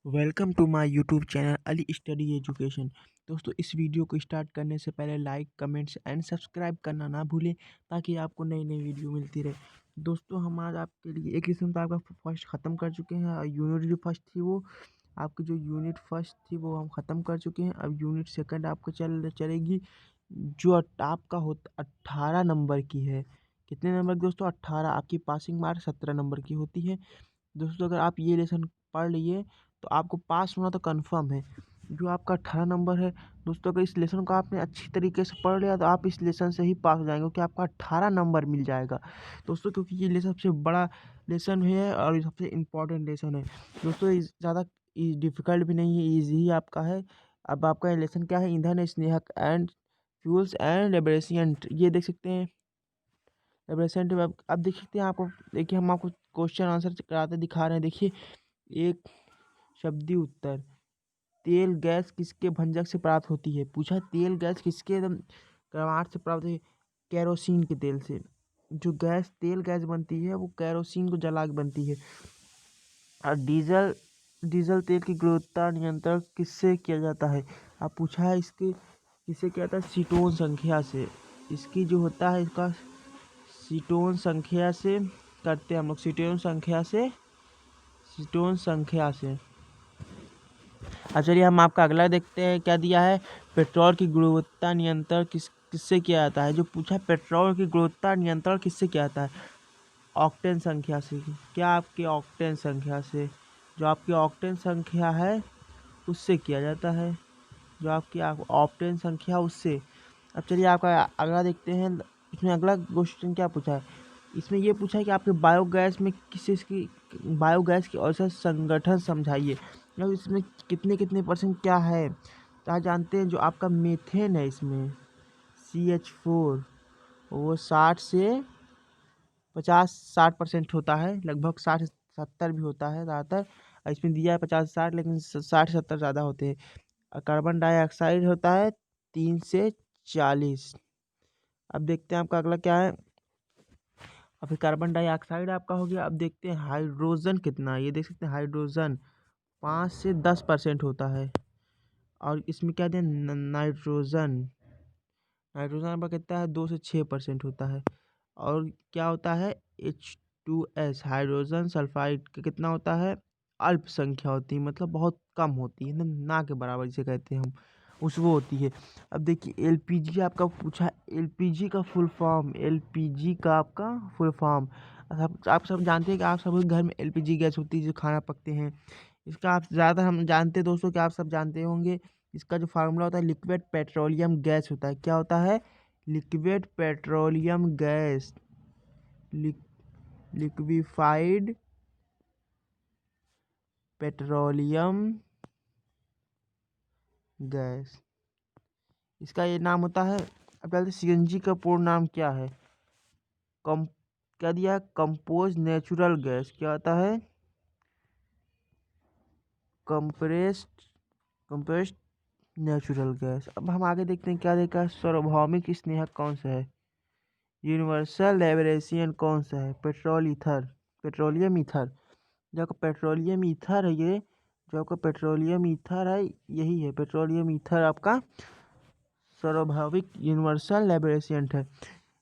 Welcome to my YouTube channel Ali study education. दोस्तों, इस video को स्टार्ट करने से पहले लाइक, कमेंट्स एंड सब्सक्राइब करना ना भूलें ताकि आपको नई नई वीडियो मिलती रहे। दोस्तों, हम आज आपके लिए एक लेसन तो आपका फर्स्ट ख़त्म कर चुके हैं और यूनिट जो फर्स्ट थी वो आपकी जो यूनिट फर्स्ट थी वो हम ख़त्म कर चुके हैं। अब यूनिट सेकंड आपको चलेगी जो आपका होता 18 नंबर की है। कितने नंबर की दोस्तों? 18। आपकी पासिंग मार्क 17 नंबर की होती है। दोस्तों, अगर आप ये लेसन पढ़ लिए तो आपको पास होना तो कंफर्म है। जो आपका 18 नंबर है दोस्तों, अगर इस लेसन को आपने अच्छी तरीके से पढ़ लिया तो आप इस लेसन से ही पास हो जाएंगे, क्योंकि आपका 18 नंबर मिल जाएगा दोस्तों। क्योंकि ये लेसन सबसे बड़ा लेसन है और ये सबसे इम्पोर्टेंट लेसन है दोस्तों। ज़्यादा डिफिकल्ट भी नहीं है, ईजी ही आपका है। अब आपका लेसन क्या है? ईंधन, स्नेहक एंड फ्यूल्स एंड लेबरेसेंट। ये देख सकते हैं लेबरेसेंट। अब देख सकते हैं आपको। देखिए, हम आपको क्वेश्चन आंसर कराते दिखा रहे हैं। देखिए, एक शब्दी उत्तर। तेल गैस किसके भंजक से प्राप्त होती है? पूछा तेल गैस किसके कर्माट से प्राप्त होती है? केरोसिन के तेल से। जो तेल गैस बनती है वो केरोसिन को जला के बनती है। और डीजल डीजल तेल की गुणवत्ता नियंत्रण किससे किया जाता है? आप पूछा है इसके किससे किया जाता है? कीटोन संख्या से। इसकी जो होता है इसका कीटोन संख्या से करते हैं हम लोग। कीटोन संख्या से। अब चलिए हम आपका अगला देखते हैं क्या दिया है। पेट्रोल की गुणवत्ता नियंत्रण किससे किया जाता है? जो पूछा है पेट्रोल की गुणवत्ता नियंत्रण किससे किया जाता है? ऑक्टेन संख्या से। क्या आपकी ऑक्टेन संख्या से? जो आपकी ऑक्टेन संख्या है उससे किया जाता है। जो आपकी ऑक्टेन संख्या उससे। अब चलिए आपका अगला देखते हैं। इसमें अगला क्वेश्चन क्या पूछा है? इसमें ये पूछा है कि आपके बायोगैस में किस चीज़ की बायोगैस की औसत संगठन समझाइए। मतलब इसमें कितने कितने परसेंट क्या है? तो आप जानते हैं जो आपका मीथेन है इसमें CH4 वो 60 से 50 60% होता है। लगभग 60 70 भी होता है ज़्यादातर। और इसमें दिया है 50 60, लेकिन 60 70 ज़्यादा होते हैं। और कार्बन डाइऑक्साइड होता है 3 से 40। अब देखते हैं आपका अगला क्या है। और फिर कार्बन डाइऑक्साइड आपका हो गया। अब देखते हैं हाइड्रोजन कितना है। ये देख सकते हैं हाइड्रोजन 5 से 10% होता है। और इसमें क्या दिया? नाइट्रोजन। नाइट्रोजन आपका कितना है? 2 से 6% होता है। और क्या होता है? H2S हाइड्रोजन सल्फाइड का कितना होता है? अल्प संख्या होती है, मतलब बहुत कम होती है, एकदम ना के बराबर जिसे कहते हैं हम, उस वो होती है। अब देखिए LPG आपका पूछा है। LPG का फुल फॉर्म। LPG का आपका फुल फॉर्म। आप सब जानते हैं कि आप सब घर में LPG गैस होती है जो खाना पकते हैं। इसका आप ज़्यादा हम जानते हैं दोस्तों कि आप सब जानते होंगे। इसका जो फार्मूला होता है लिक्विड पेट्रोलियम गैस होता है। क्या होता है? Liquid petroleum gas. Liquefied petroleum gas, इसका ये नाम होता है। अब चलते CNG का पूर्ण नाम क्या है? कम क्या दिया है? Compose natural gas. क्या होता है? Compressed compressed natural gas. अब हम आगे देखते हैं क्या देखा है। सार्वभौमिक स्नेहक कौन सा है? यूनिवर्सल लेबरेशियन कौन सा है? Petroleum ether. जो आपका पेट्रोलियम ईथर है ये जो आपका पेट्रोलियम ईथर है यही है। पेट्रोलियम ईथर आपका सार्वभौमिक यूनिवर्सल लेबरेशियन है।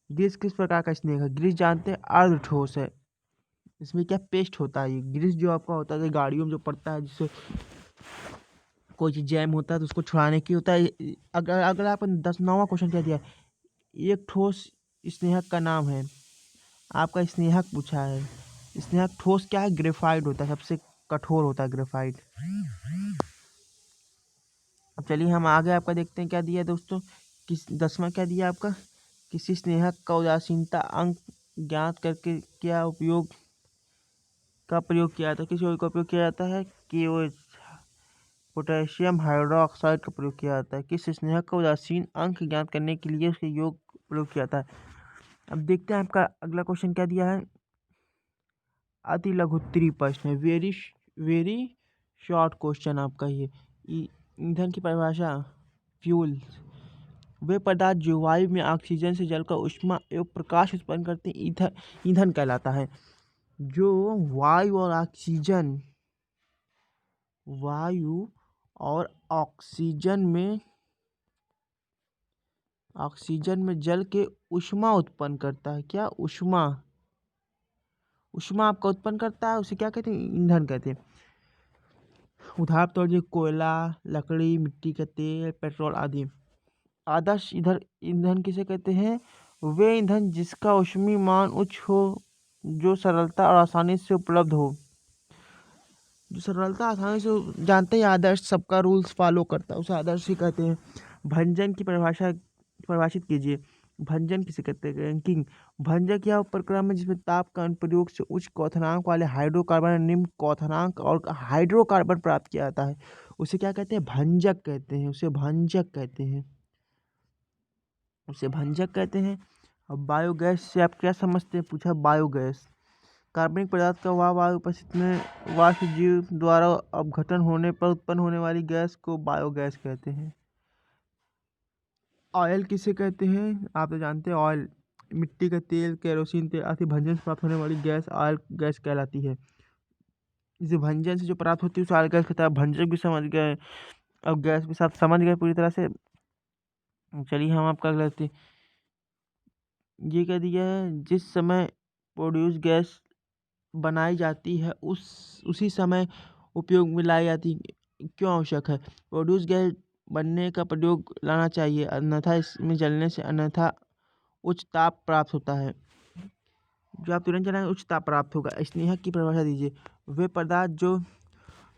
ग्रीस किस प्रकार का स्नेक है? ग्रीस जानते हैं अर्ध ठोस है। इसमें क्या पेस्ट होता है? ये ग्रीस जो आपका होता है गाड़ियों में जो पड़ता है, जिससे कोई चीज़ जैम होता है तो उसको छुड़ाने की होता है। अगर अगर आप 9वां क्वेश्चन क्या दिया है? एक ठोस स्नेहक का नाम है। आपका स्नेहक पूछा है। स्नेहक ठोस क्या है? ग्रेफाइट होता है, सबसे कठोर होता है ग्रेफाइट। अब चलिए हम आगे आपका देखते हैं क्या दिया है दोस्तों। 10वां क्या दिया आपका? किसी स्नेहक का उदासीनता अंक ज्ञात करके क्या उपयोग का प्रयोग किया जाता है? किस योग का उपयोग किया जाता है? KOH पोटेशियम हाइड्रोक्साइड का प्रयोग किया जाता है। किस स्नेहक का उदासीन अंक ज्ञात करने के लिए उसके योग प्रयोग किया जाता है? अब देखते हैं आपका अगला क्वेश्चन क्या दिया है। अति लघुत्तरी प्रश्न है। वेरी वेरी शॉर्ट क्वेश्चन आपका ये। ईंधन की परिभाषा। फ्यूल वे पदार्थ जो वायु में ऑक्सीजन से जलकर ऊष्मा एवं प्रकाश उत्पन्न करते हैं ईंधन ईंधन कहलाता है। जो वायु और ऑक्सीजन वायु और ऑक्सीजन में जल के ऊष्मा उत्पन्न करता है। क्या ऊष्मा आपका उत्पन्न करता है, उसे क्या कहते हैं? ईंधन कहते हैं। उदाहरण तौर पर कोयला, लकड़ी, मिट्टी का तेल, पेट्रोल आदि। आदर्श ईंधन किसे कहते हैं? वे ईंधन जिसका ऊष्मीय मान उच्च हो, जो सरलता और आसानी से उपलब्ध हो। जानते हैं आदर्श सबका रूल्स फॉलो करता है, उसे आदर्श ही कहते हैं। भंजन की परिभाषित कीजिए। भंजन किसे कहते हैं? रैंकिंग। भंजक यह उपक्रम है जिसमें ताप का अनुप्रयोग से उच्च क्वथनांक वाले हाइड्रोकार्बन या निम्न क्वथनांक और हाइड्रोकार्बन प्राप्त किया जाता है। उसे क्या कहते हैं? भंजक कहते हैं। उसे भंजक कहते हैं। अब बायोगैस से आप क्या समझते हैं? पूछा बायोगैस कार्बनिक पदार्थ का वह वायु उपस्थिति में वाष्प जीव द्वारा अपघटन होने पर उत्पन्न होने वाली गैस को बायोगैस कहते हैं। ऑयल किसे कहते हैं? आप तो जानते हैं ऑयल, मिट्टी का तेल, केरोसिन तेल आदि भंजन से प्राप्त होने वाली गैस ऑयल गैस कहलाती है। इसे भंजन से जो प्राप्त होती है उसे ऑयल गैस कहता है। भंजक भी समझ गए, अब गैस भी सब समझ गए पूरी तरह से। चलिए हम आपका लेते, ये कह दिया है जिस समय प्रोड्यूस गैस बनाई जाती है उसी समय उपयोग में लाई जाती क्यों आवश्यक है? प्रोड्यूस गैस बनने का प्रयोग लाना चाहिए, अन्यथा इसमें जलने से अन्यथा उच्च ताप प्राप्त होता है। जो आप तुरंत जलाएंगे उच्च ताप प्राप्त होगा। स्नेहक की परिभाषा दीजिए। वे पदार्थ जो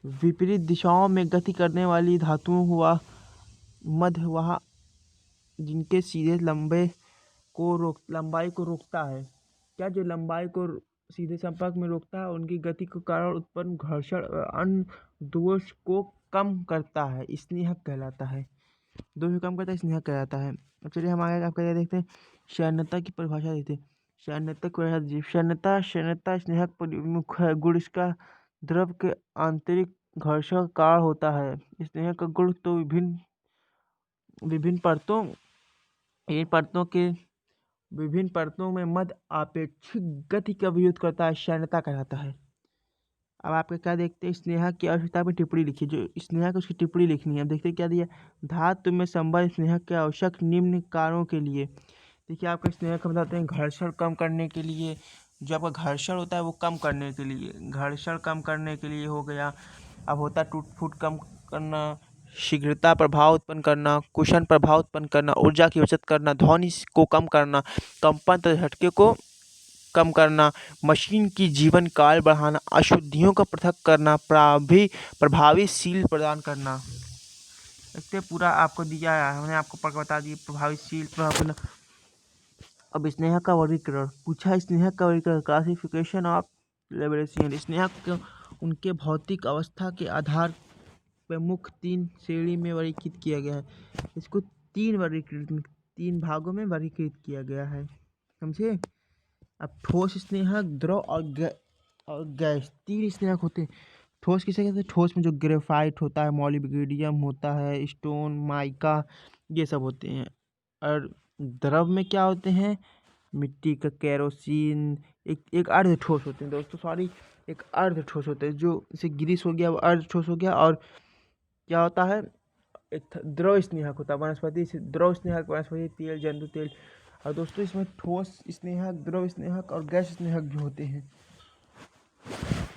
विपरीत दिशाओं में गति करने वाली धातुओं हुआ मध्य वहाँ जिनके सीधे लंबाई को रोकता है। क्या जो लंबाई को सीधे संपर्क में रोकता है उनकी गति के कारण उत्पन्न घर्षण अन्य दोष को कम करता है, स्नेहक कहलाता है। दोष कम करता है, स्नेहक कहलाता है। अब चलिए हम आगे आपका देखते हैं। शैन्यता की परिभाषा देते हैं। शैन्यता स्नेहक प्रमुख है। गुण इसका द्रव के आंतरिक घर्षण कारण होता है। स्नेहक का गुण तो विभिन्न परतों में मध्य आपेक्षिक गति का विरोध करता है, शैन्यता कहलाता है। अब आपके क्या देखते हैं? स्नेहक की आवश्यकता पर टिप्पणी लिखिए। जो स्नेहक उसकी टिप्पणी लिखनी है। अब देखते हैं क्या दिया। धातु में संबंध स्नेहक के आवश्यक निम्न कारणों के लिए। देखिए आपका स्नेहक हम बताते हैं घर्षण कम करने के लिए, जो आपका घर्षण होता है वो कम करने के लिए, घर्षण कम करने के लिए हो गया। अब होता है टूट फूट कम करना, शीघ्रता प्रभाव उत्पन्न करना, कुशन प्रभाव उत्पन्न करना, ऊर्जा की बचत करना, ध्वनि को कम करना, कंपन तथा झटके को कम करना, मशीन की जीवन काल बढ़ाना, अशुद्धियों का पृथक करना, प्रभावी सील प्रदान करना। इससे पूरा आपको दिया है, हमने आपको बता दिया प्रभावी सील प्रदान। अब स्नेहक का वर्गीकरण पूछा। स्नेहक का वर्गीकरण क्लासिफिकेशन ऑफ लिबरेशन। स्नेहक को उनके भौतिक अवस्था के आधार पर मुख्य 3 श्रेणी में वर्गीकृत किया गया है। इसको 3 भागों में वर्गीकृत किया गया है, समझे। अब ठोस स्नेहक, द्रव और गैस 3 स्नेहक होते हैं। ठोस किसे कहते हैं? ठोस में जो ग्रेफाइट होता है, मॉलिब्डेनम होता है, स्टोन, माइका, ये सब होते हैं। और द्रव में क्या होते हैं? मिट्टी का केरोसिन, एक अर्ध ठोस होते हैं दोस्तों, सॉरी, एक अर्ध ठोस होते हैं। जो जैसे ग्रीस हो गया वो अर्ध ठोस हो गया। और क्या होता है? एक द्रव स्नेहक होता है, द्रव स्नेहक वनस्पति तेल, जंतु तेल। और दोस्तों इसमें ठोस स्नेहक, द्रव स्नेहक और गैस स्नेहक जो होते हैं।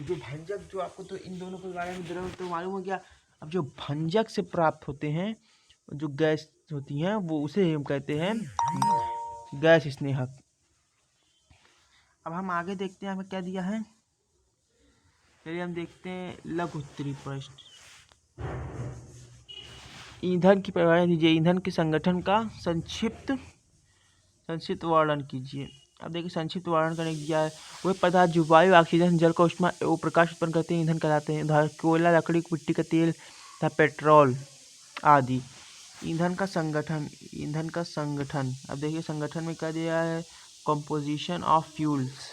जो भंजक, जो आपको तो इन दोनों के बारे में द्रव तो मालूम हो गया। अब जो भंजक से प्राप्त होते हैं, जो गैस होती हैं, वो उसे हम कहते हैं गैस स्नेहक। अब हम आगे देखते हैं हमें क्या दिया है। चलिए हम देखते हैं लघु उत्तरीय प्रश्न। ईंधन की परिभाषा दीजिए। ईंधन के संगठन का संक्षिप्त वर्णन कीजिए। अब देखिए संक्षिप्त वर्णन करने दिया है। वे पदार्थ जो वायु, ऑक्सीजन, जल का ऊष्मा एवं प्रकाश उत्पन्न करते हैं ईंधन कहलाते हैं। उदाहरण कोयला, लकड़ी, मिट्टी का तेल तथा पेट्रोल आदि। ईंधन का संगठन। अब देखिए संगठन में क्या दिया है? Composition of fuels.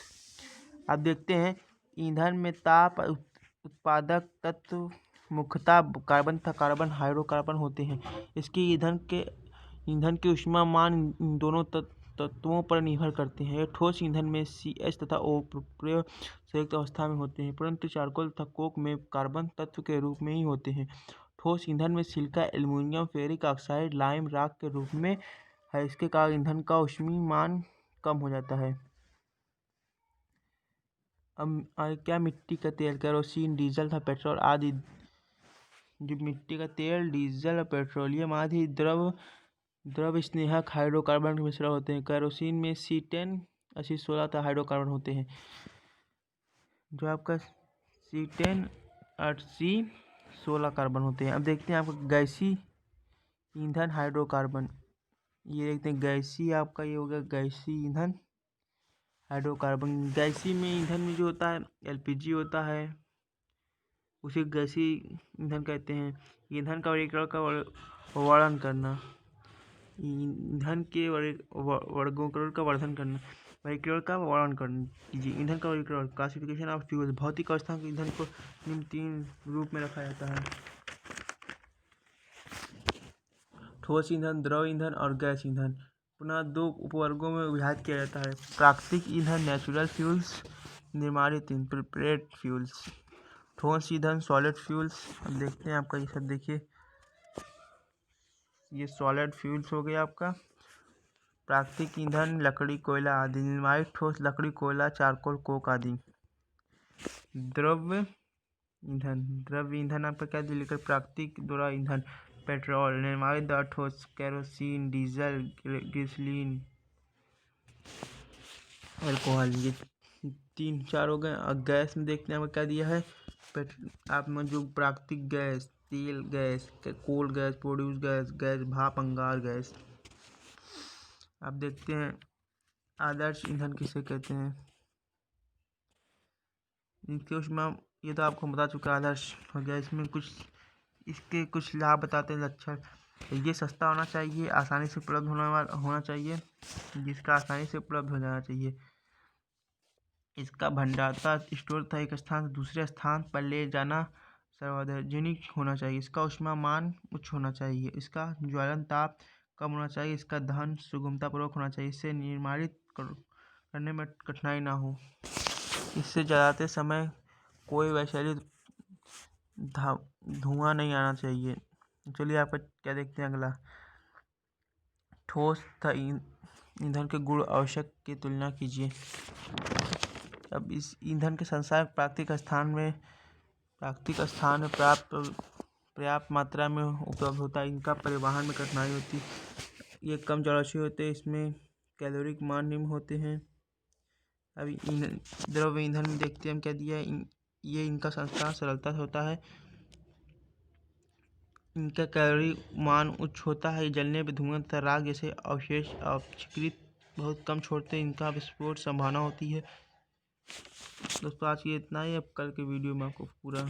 अब देखते हैं ईंधन में ताप उत्पादक तत्व मुख्यतः कार्बन तथा कार्बन हाइड्रोकार्बन होते हैं। इसकी ईंधन के ऊष्मा मान इन दोनों तत्वों पर निर्भर करते हैं। ठोस ईंधन में CH तथा O प्रक्रिया संयुक्त अवस्था में होते हैं, परंतु चारकोल तथा कोक में कार्बन तत्व के रूप में ही होते हैं। ठोस ईंधन में silica, aluminium, ferric oxide, lime, राख के रूप में है। इसके कारण ईंधन का ऊष्मीय मान कम हो जाता है। अब क्या मिट्टी का तेल, केरोसिन, डीजल तथा पेट्रोल आदि जो मिट्टी का तेल, डीजल और पेट्रोलियम आदि द्रव स्नेहक हाइड्रोकार्बन के मिश्रण होते हैं। केरोसिन में C10 AC16 तथा हाइड्रोकार्बन होते हैं। जो आपका C10 AC16 कार्बन होते हैं। अब देखते हैं आपका गैसीय ईंधन हाइड्रोकार्बन। ये देखते हैं गैसीय, आपका ये हो गया गैसीय ईंधन हाइड्रोकार्बन। गैसीय में ईंधन में जो होता है LPG होता है, उसे गैसीय ईंधन कहते हैं। ईंधन का वर्गीकरण का वर्णन करना, ईंधन के वर्गीकरण का वर्णन करना, वर्गीकरण का वर्णन कीजिए। ईंधन का वर्गीकरण, क्लासिफिकेशन ऑफ फ्यूल। भौतिक अवस्था के ईंधन को निम्न 3 रूप में रखा जाता है: ठोस ईंधन, द्रव ईंधन और गैस ईंधन। पुनः 2 उपवर्गों में विभाजित किया जाता है: प्राकृतिक ईंधन नेचुरल फ्यूल्स, निर्माणित ईंधन प्रिपरेड फ्यूल्स। ठोस ईंधन सॉलिड फ्यूल्स। अब देखते हैं आपका ये सब, देखिए ये सॉलिड फ्यूल्स हो गया आपका। प्राकृतिक ईंधन लकड़ी, कोयला आदि। निर्माणित ठोस लकड़ी, कोयला, चारकोल, कोक आदि। द्रव ईंधन आपका क्या दिया, प्राकृतिक द्रव ईंधन पेट्रोल, निर्माणित द्रव ठोस केरोसिन, डीजल, गैसोलीन, अल्कोहल। ये 3-4 हो गए। और गैस में देखते हैं आपको क्या दिया है, आप में जो प्राकृतिक गैस, तेल gas, coal gas, produce gas, gas भाप, अंगार गैस। अब देखते हैं आदर्श ईंधन किसे कहते हैं। इनके उसमें ये तो आपको बता चुका आदर्श हो गया। इसमें इसके कुछ लाभ बताते हैं, लक्षण। ये सस्ता होना चाहिए, आसानी से उपलब्ध होना चाहिए, जिसका आसानी से उपलब्ध हो जाना चाहिए। इसका भंडारता स्टोर तथा एक स्थान से दूसरे स्थान पर ले जाना सार्वजनिक होना चाहिए। इसका ऊष्मामान उच्च होना चाहिए। इसका ज्वलन ताप कम होना चाहिए। इसका दहन सुगमतापूर्वक होना चाहिए। इससे निर्माणित करने में कठिनाई ना हो। इससे जलाते समय कोई वैचारिक धुआं नहीं आना चाहिए। चलिए आपका क्या देखते हैं अगला। ठोस तथा ईंधन के गुण आवश्यक की तुलना कीजिए। अब इस ईंधन के संसार प्राकृतिक स्थान में पर्याप्त मात्रा में उपलब्ध होता है। इनका परिवहन में कठिनाई होती है। ये कम जलाशय होते हैं। इसमें कैलोरी मान निम्न होते हैं। अभी द्रव ईंधन में देखते हैं हम क्या दिया है। ये इनका संसार सरलता से होता है। इनका कैलोरी मान उच्च होता है। जलने पर धुआं तथा राख जैसे अवशेष अपचित बहुत कम छोड़ते हैं। इनका विस्फोट संभावना होती है। दोस्तों आज ये इतना ही। अब कल के वीडियो में आपको पूरा